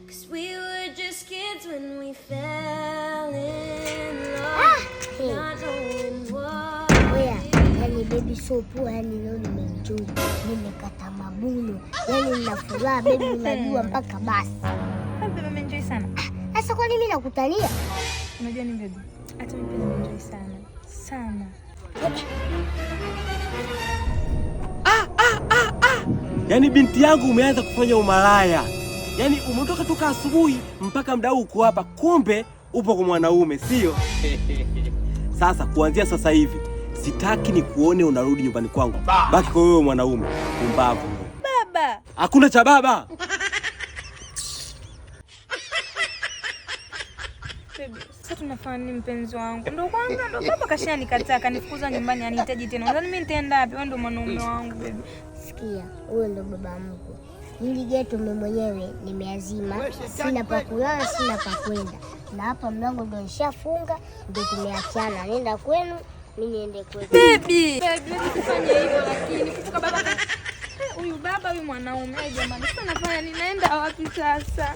'Cause we were just kids when we fell in love. Not knowing what. Yani baby so poa, yani leo nimeenjoy. Nimekata mabuno. Yani nina furaha baby, unajua mpaka basi. Baby nimeenjoy sana. Sasa kwa nini mimi nakutalia? Unajua ni baby. Hata mimi nimeenjoy sana. Sana. Yaani binti yangu umeanza kufanya umalaya. Yaani umetoka toka asubuhi mpaka muda huu uko hapa, kumbe upo kwa mwanaume, sio? Sasa kuanzia sasa hivi sitaki ni kuone unarudi nyumbani kwangu. Baki kwa wewe mwanaume. Pumbavu. Baba. Hakuna cha baba. Baby, sasa tunafanya nini mpenzi wangu? Ndio kwanza ndio baba kashanikataa, kanifukuza nyumbani, anihitaji tena. Unadhani mimi nitaenda wapi? Wewe ndio mwanaume wangu baby. Sikia, wewe ndio baba mkwe. Hili geto mimi mwenyewe nimeazima. Sina pa kulala, sina pa kwenda. Na hapa mlango ndio nishafunga, ndio tumeachana. Nenda kwenu, mimi niende kwetu. Baby, usifanye hivyo lakini kutoka baba. Huyu baba huyu mwanaume jamani. Sasa nafanya ninaenda wapi sasa?